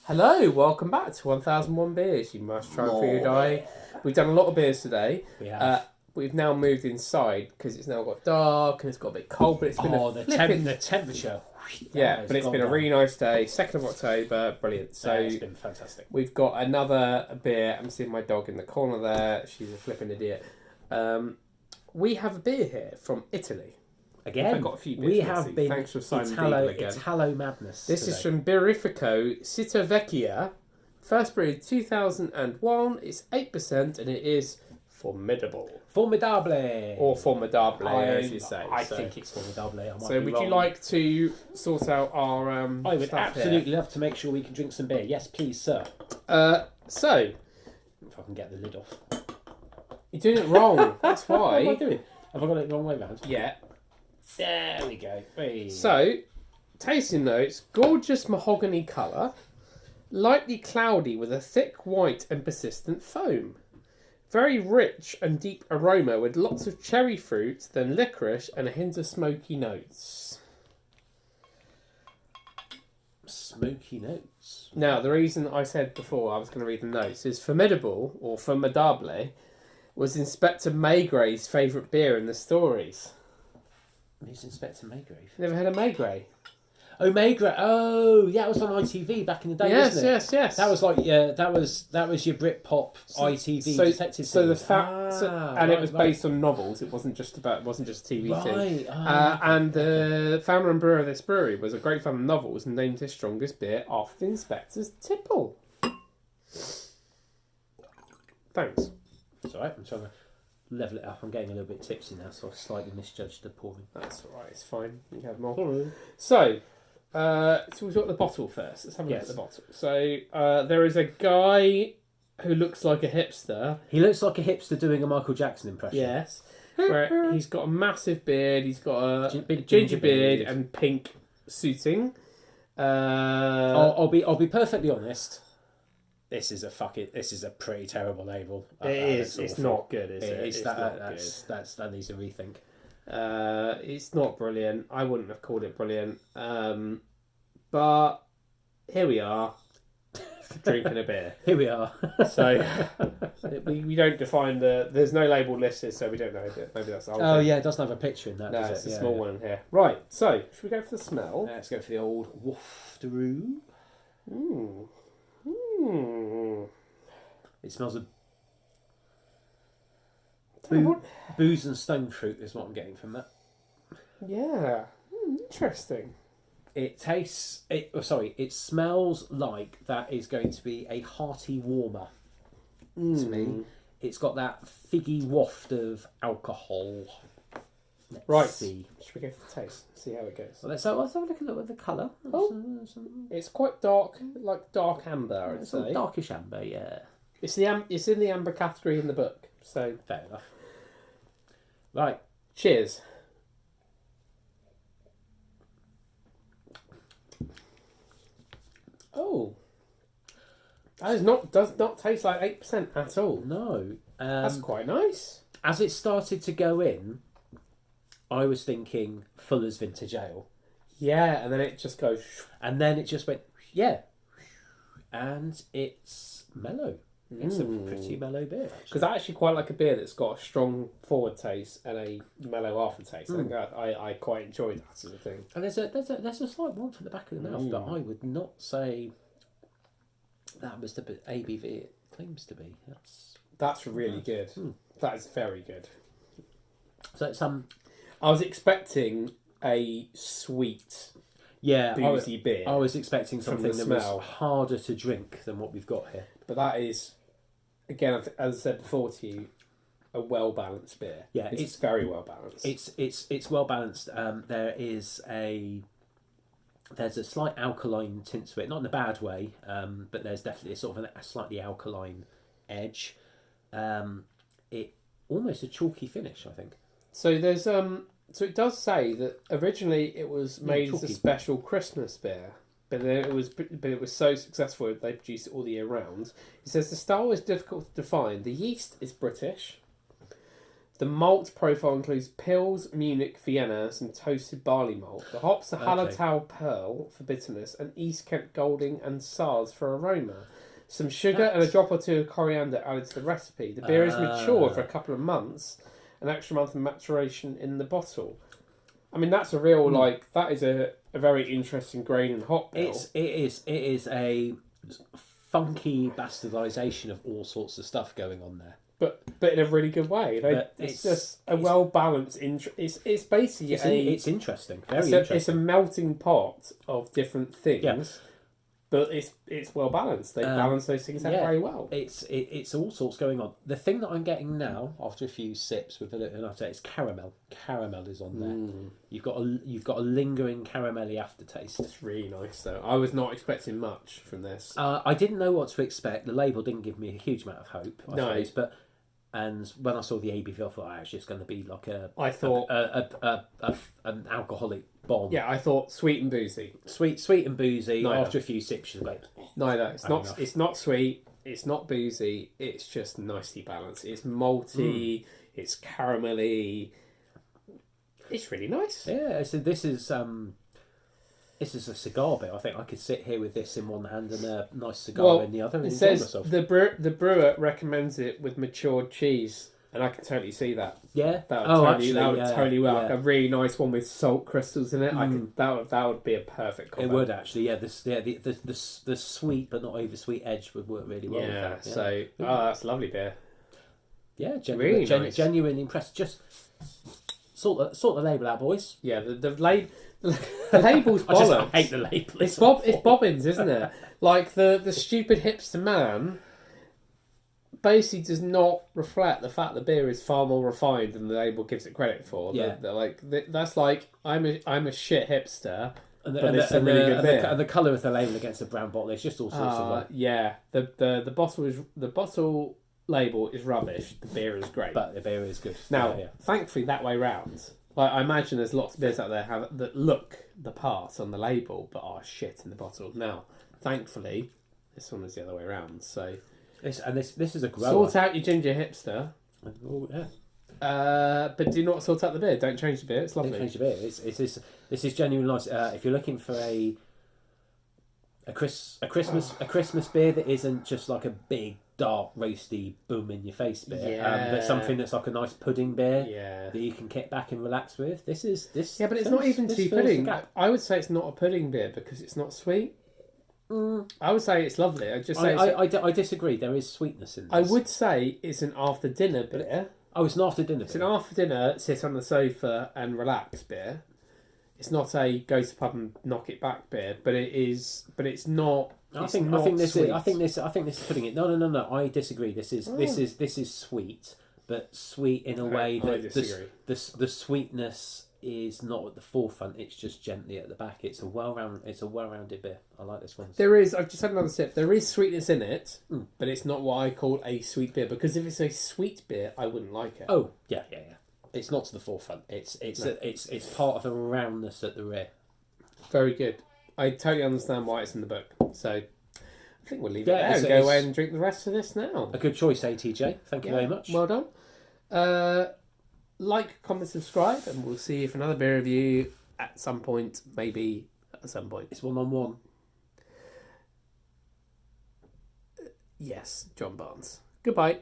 Hello, welcome back to 1001 Beers. You must try before you die. We've done a lot of beers today. We have. We've now moved inside because it's now got dark and it's got a bit cold, but it's been the temperature. Yeah, but it's been a really nice day. 2nd of October, brilliant. So it's been fantastic. We've got another beer. I'm seeing my dog in the corner there. She's a flipping idiot. We have a beer here from Italy. Again, I've got a few beers. we have been. Thanks for Simon Beagle again. Italo madness. This is from Birrifico Cittavecchia. First brewed 2001. It's 8% and it is Formidable. Formidable. Or Formidable, as you say. I think it's Formidable. So would you like to sort out our I would absolutely love to make sure we can drink some beer. Yes, please, sir. So if I can get the lid off. You're doing it wrong. That's why. What am I doing? Have I got it the wrong way round? Yeah. There we go. Hey. So, tasting notes, gorgeous mahogany colour, lightly cloudy with a thick white and persistent foam. Very rich and deep aroma with lots of cherry fruit, then licorice and a hint of smoky notes. Smoky notes. Now, the reason I said before I was going to read the notes is Formidable, or Formidable, was Inspector Maygray's favourite beer in the stories. Who's Inspector Maygrave? Never heard of Maygray? Oh, Maygrave. Oh, yeah, it was on ITV back in the day, wasn't it? Yes. That was like that was your Britpop ITV detective. So the series. it was based on novels. It wasn't just a TV thing. And the founder and brewer of this brewery was a great fan of novels and named his strongest beer after the Inspector's tipple. Thanks. It's alright. I'm trying to level it up. I'm getting a little bit tipsy now, so I've slightly misjudged the pouring. That's alright. It's fine. You can have more. So we've got the bottle first. Let's have a look at the bottle. So there is a guy who looks like a hipster. He looks like a hipster doing a Michael Jackson impression. Yes. Where he's got a massive beard. He's got a big ginger beard and pink suiting. I'll be perfectly honest. This is a pretty terrible label. It is. It's not good, is it? It's not good. That needs a rethink. It's not brilliant. I wouldn't have called it brilliant. But here we are, drinking a beer. Here we are. So we don't define there's no label listed, so we don't know. Maybe that's the whole thing. Yeah, it doesn't have a picture in that, no, does it? It's a small one here. Right, so should we go for the smell? Let's go for the old waftaroo. It smells of booze and stone fruit is what I'm getting from that. Yeah, interesting. It tastes. It smells like that is going to be a hearty warmer to me. It's got that figgy waft of alcohol. Let's see. Should we go for the taste? See how it goes. Well, let's have a look at the colour. It's quite dark, like dark amber. I'd say darkish amber. Yeah. It's in the amber category in the book. So fair enough. Right. Cheers. Oh, that does not taste like 8% at all. No, that's quite nice. As it started to go in, I was thinking Fuller's Vintage Ale. Yeah, and then it just goes, and then it just went and it's mellow. It's a pretty mellow beer. Because I actually quite like a beer that's got a strong forward taste and a mellow aftertaste. I think I quite enjoy that as a thing. And there's a slight warmth at the back of the mouth, but I would not say that was the ABV it claims to be. That's really good. That is very good. So it's I was expecting a sweet, boozy beer. I was expecting something that was harder to drink than what we've got here. But that is, again, as I said before to you, a well-balanced beer. Yeah, it's very well-balanced. It's well-balanced. There's a slight alkaline tint to it, not in a bad way, but there's definitely a slightly alkaline edge. It almost a chalky finish, I think. So there's so it does say that originally it was made as a special Christmas beer. But it was so successful that they produced it all the year round. It says the style is difficult to define. The yeast is British. The malt profile includes Pils, Munich, Vienna, some toasted barley malt. The hops are Hallertau Pearl for bitterness and East Kent Golding and Sars for aroma. Some sugar and a drop or two of coriander added to the recipe. The beer is matured for a couple of months, an extra month of maturation in the bottle. I mean, that's a real, that is a very interesting grain and hop bill. It is a funky bastardization of all sorts of stuff going on there. But in a really good way. It's just a well balanced. It's basically it's interesting. Very interesting. It's a melting pot of different things, but it's well balanced. They balance those things out very well. It's all sorts going on. The thing that I'm getting now after a few sips with a little after is caramel. Caramel is on there. You've got a lingering caramelly aftertaste. It's really nice though. I was not expecting much from this. I didn't know what to expect. The label didn't give me a huge amount of hope. I suppose, and when I saw the ABV, I thought it's just going to be like an alcoholic bomb. Yeah, I thought sweet and boozy. Sweet and boozy. Neither. After a few sips, you're like, neither. It's not. Enough. It's not sweet. It's not boozy. It's just nicely balanced. It's malty. It's caramelly. It's really nice. Yeah. So this is a cigar bit. I think I could sit here with this in one hand and a nice cigar in the other. And it enjoy says myself. the brewer recommends it with matured cheese, and I can totally see that. Yeah. That would totally work. Like a really nice one with salt crystals in it. I could. That would be a perfect combo. It would actually. Yeah. The sweet but not over sweet edge would work really well. Yeah. With that. So that's a lovely beer. Yeah. Really nice. Genuinely impressed. Just sort the label out, boys. Yeah. The label's bollocks. I hate the label. It's bobbins, isn't it? Like the stupid hipster man basically does not reflect the fact that beer is far more refined than the label gives it credit for. Yeah. That's like I'm a shit hipster. And it's a really good beer. And the colour of the label against the brown bottle, it's just all sorts of. Yeah, the bottle label is rubbish. The beer is great, but the beer is good. Now, thankfully, that way round. Like, I imagine there's lots of beers out there that look the part on the label, but are shit in the bottle. Now, thankfully, this one is the other way around. So, this is a grower. Sort out your ginger hipster. Oh, yeah. But do not sort out the beer. Don't change the beer. It's lovely. Don't change the beer. This is genuinely nice. If you're looking for a Christmas beer that isn't just like a big dark roasty boom in your face beer, but something that's like a nice pudding beer that you can kick back and relax with. This. Yeah, but it's not even too pudding. I would say it's not a pudding beer because it's not sweet. I would say it's lovely. I disagree. There is sweetness in this. I would say it's an after dinner beer. Oh, it's an after dinner beer. It's an after dinner, sit on the sofa and relax beer. It's not a go to pub and knock it back beer, but it is. But it's not. I think this is putting it. No. I disagree. This is sweet, but sweet in a way that the sweetness is not at the forefront. It's just gently at the back. It's a well-rounded beer. I like this one. There is. I've just had another sip. There is sweetness in it, but it's not what I call a sweet beer. Because if it's a sweet beer, I wouldn't like it. Oh yeah. It's not to the forefront. It's part of the roundness at the rear. Very good. I totally understand why it's in the book. So I think we'll leave it there and go away and drink the rest of this now. A good choice, ATJ. Thank you very much. Well done. Like, comment, subscribe, and we'll see you for another beer review at some point. Maybe at some point. It's 1-on-1. Yes, John Barnes. Goodbye.